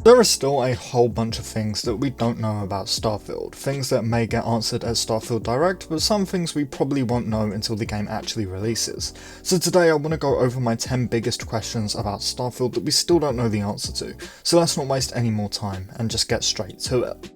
There are still a whole bunch of things that we don't know about Starfield, things that may get answered at Starfield Direct, but some things we probably won't know until the game actually releases. So today I want to go over my 10 biggest questions about Starfield that we still don't know the answer to, so let's not waste any more time and just get straight to it.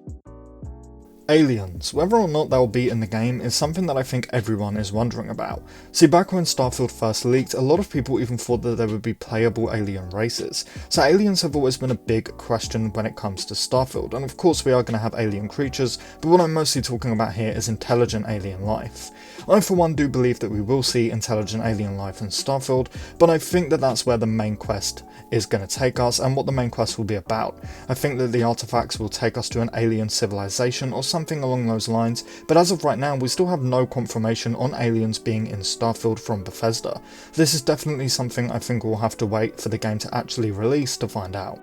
Aliens, whether or not they'll be in the game is something that I think everyone is wondering about. See, back when Starfield first leaked, a lot of people even thought that there would be playable alien races. So aliens have always been a big question when it comes to Starfield, and of course we are going to have alien creatures, but what I'm mostly talking about here is intelligent alien life. I for one do believe that we will see intelligent alien life in Starfield, but I think that that's where the main quest is going to take us and what the main quest will be about. I think that the artifacts will take us to an alien civilization or something along those lines, but as of right now we still have no confirmation on aliens being in Starfield from Bethesda. This is definitely something I think we'll have to wait for the game to actually release to find out.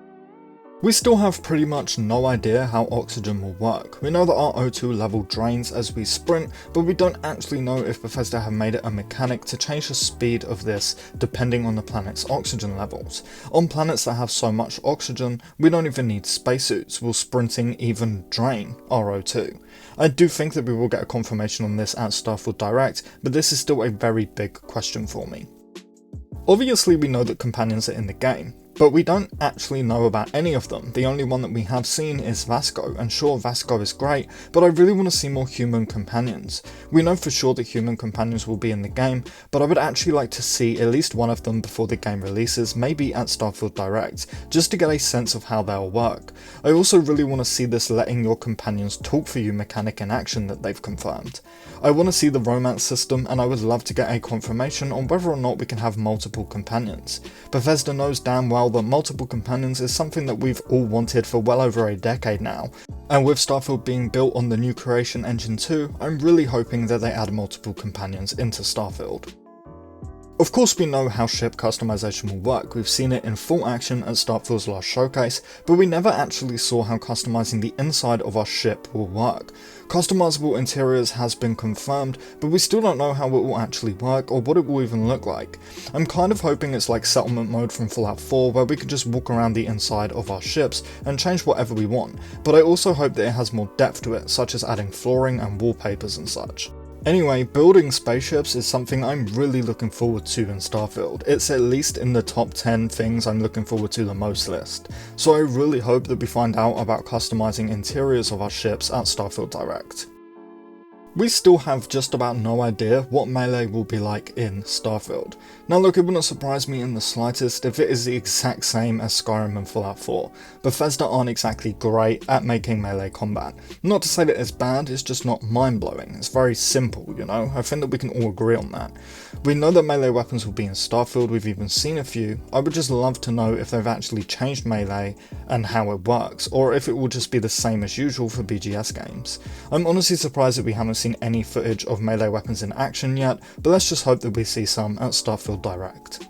We still have pretty much no idea how oxygen will work. We know that our O2 level drains as we sprint, but we don't actually know if Bethesda have made it a mechanic to change the speed of this depending on the planet's oxygen levels. On planets that have so much oxygen, we don't even need spacesuits. Will sprinting even drain our O2? I do think that we will get a confirmation on this at Starfield Direct, but this is still a very big question for me. Obviously we know that companions are in the game, but we don't actually know about any of them. The only one that we have seen is Vasco, and sure, Vasco is great, but I really want to see more human companions. We know for sure that human companions will be in the game, but I would actually like to see at least one of them before the game releases, maybe at Starfield Direct, just to get a sense of how they'll work. I also really want to see this letting your companions talk for you mechanic in action that they've confirmed. I want to see the romance system, and I would love to get a confirmation on whether or not we can have multiple companions. Bethesda knows damn well that multiple companions is something that we've all wanted for well over a decade now, and with Starfield being built on the new Creation Engine 2, I'm really hoping that they add multiple companions into Starfield. Of course we know how ship customization will work, we've seen it in full action at Starfield's last showcase, but we never actually saw how customizing the inside of our ship will work. Customizable interiors has been confirmed, but we still don't know how it will actually work or what it will even look like. I'm kind of hoping it's like settlement mode from Fallout 4 where we can just walk around the inside of our ships and change whatever we want, but I also hope that it has more depth to it, such as adding flooring and wallpapers and such. Anyway, building spaceships is something I'm really looking forward to in Starfield. It's at least in the top 10 things I'm looking forward to the most list. So I really hope that we find out about customizing interiors of our ships at Starfield Direct. We still have just about no idea what melee will be like in Starfield. Now look, it wouldn't surprise me in the slightest if it is the exact same as Skyrim and Fallout 4. Bethesda aren't exactly great at making melee combat. Not to say that it's bad, it's just not mind-blowing. It's very simple, you know? I think that we can all agree on that. We know that melee weapons will be in Starfield, we've even seen a few. I would just love to know if they've actually changed melee and how it works, or if it will just be the same as usual for BGS games. I'm honestly surprised that we haven't seen any footage of melee weapons in action yet, but let's just hope that we see some at Starfield Direct.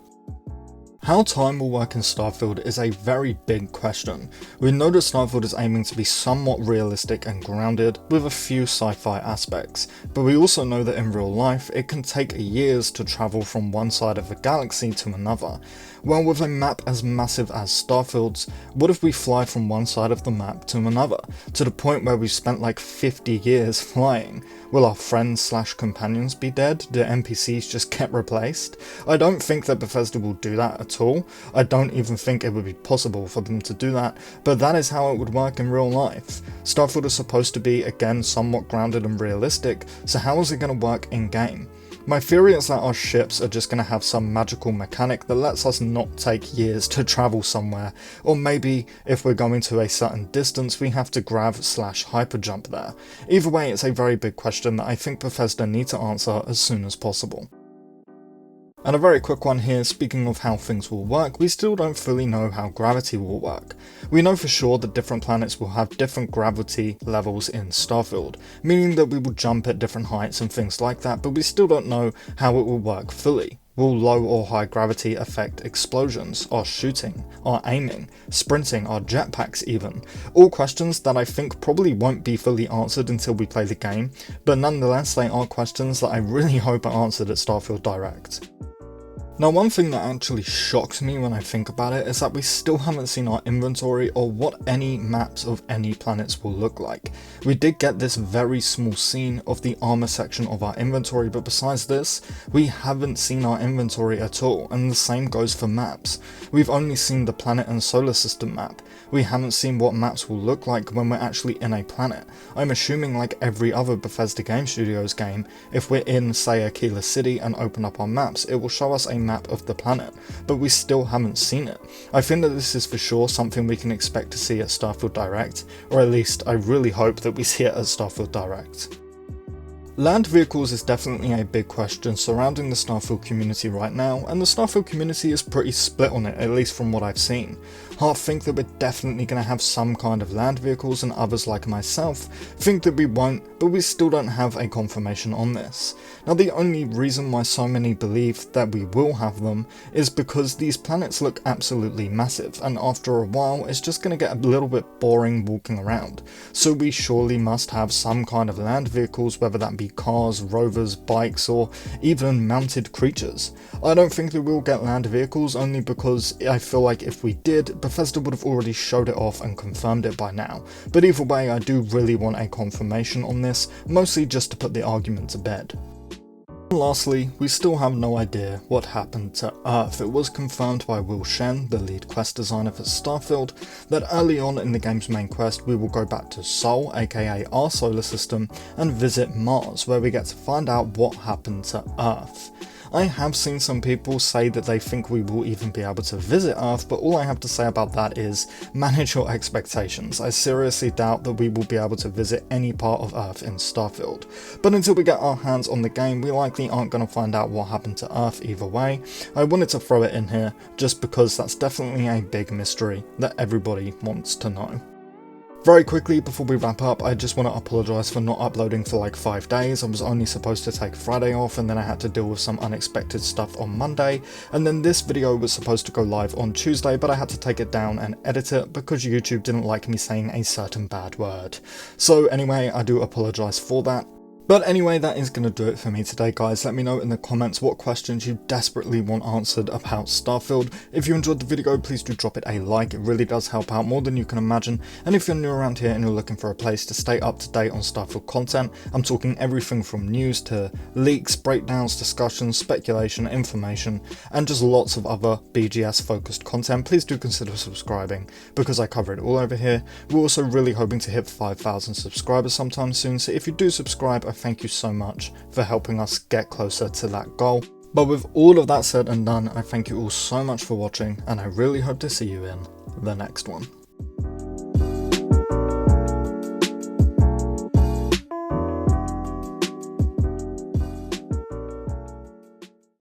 How time will work in Starfield is a very big question. We know that Starfield is aiming to be somewhat realistic and grounded, with a few sci-fi aspects, but we also know that in real life it can take years to travel from one side of the galaxy to another. Well, with a map as massive as Starfield's, what if we fly from one side of the map to another, to the point where we've spent like 50 years flying? Will our friends slash companions be dead? Do NPCs just get replaced? I don't think that Bethesda will do that at all. I don't even think it would be possible for them to do that, but that is how it would work in real life. Starfield is supposed to be, again, somewhat grounded and realistic, so how is it going to work in game? My theory is that our ships are just going to have some magical mechanic that lets us not take years to travel somewhere, or maybe if we're going to a certain distance we have to grav/hyperjump there. Either way, it's a very big question that I think Bethesda need to answer as soon as possible. And a very quick one here, speaking of how things will work, we still don't fully know how gravity will work. We know for sure that different planets will have different gravity levels in Starfield, meaning that we will jump at different heights and things like that, but we still don't know how it will work fully. Will low or high gravity affect explosions, our shooting, our aiming, sprinting, our jetpacks even? All questions that I think probably won't be fully answered until we play the game, but nonetheless they are questions that I really hope are answered at Starfield Direct. Now, one thing that actually shocks me when I think about it is that we still haven't seen our inventory or what any maps of any planets will look like. We did get this very small scene of the armor section of our inventory, but besides this, we haven't seen our inventory at all, and the same goes for maps. We've only seen the planet and solar system map. We haven't seen what maps will look like when we're actually in a planet. I'm assuming, like every other Bethesda Game Studios game, if we're in, say, Aquila City and open up our maps, it will show us a map of the planet, but we still haven't seen it. I think that this is for sure something we can expect to see at Starfield Direct, or at least I really hope that we see it at Starfield Direct. Land vehicles is definitely a big question surrounding the Starfield community right now, and the Starfield community is pretty split on it, at least from what I've seen. Half think that we're definitely going to have some kind of land vehicles, and others like myself think that we won't, but we still don't have a confirmation on this. Now, the only reason why so many believe that we will have them is because these planets look absolutely massive, and after a while it's just going to get a little bit boring walking around. So we surely must have some kind of land vehicles, whether that be cars, rovers, bikes, or even mounted creatures. I don't think that we'll get land vehicles, only because I feel like if we did, Bethesda would have already showed it off and confirmed it by now. But either way, I do really want a confirmation on this, mostly just to put the argument to bed. Lastly, we still have no idea what happened to Earth. It was confirmed by Will Shen, the lead quest designer for Starfield, that early on in the game's main quest we will go back to Sol, aka our solar system, and visit Mars, where we get to find out what happened to Earth. I have seen some people say that they think we will even be able to visit Earth, but all I have to say about that is manage your expectations. I seriously doubt that we will be able to visit any part of Earth in Starfield. But until we get our hands on the game, we likely aren't going to find out what happened to Earth either way. I wanted to throw it in here just because that's definitely a big mystery that everybody wants to know. Very quickly, before we wrap up, I just want to apologise for not uploading for like 5 days. I was only supposed to take Friday off, and then I had to deal with some unexpected stuff on Monday, and then this video was supposed to go live on Tuesday, but I had to take it down and edit it because YouTube didn't like me saying a certain bad word. So anyway, I do apologise for that. But anyway, that is going to do it for me today, guys. Let me know in the comments what questions you desperately want answered about Starfield. If you enjoyed the video, please do drop it a like. It really does help out more than you can imagine. And if you're new around here and you're looking for a place to stay up to date on Starfield content, I'm talking everything from news to leaks, breakdowns, discussions, speculation, information, and just lots of other BGS focused content, please do consider subscribing because I cover it all over here. We're also really hoping to hit 5,000 subscribers sometime soon, so if you do subscribe, I thank you so much for helping us get closer to that goal. But with all of that said and done, I thank you all so much for watching, and I really hope to see you in the next one.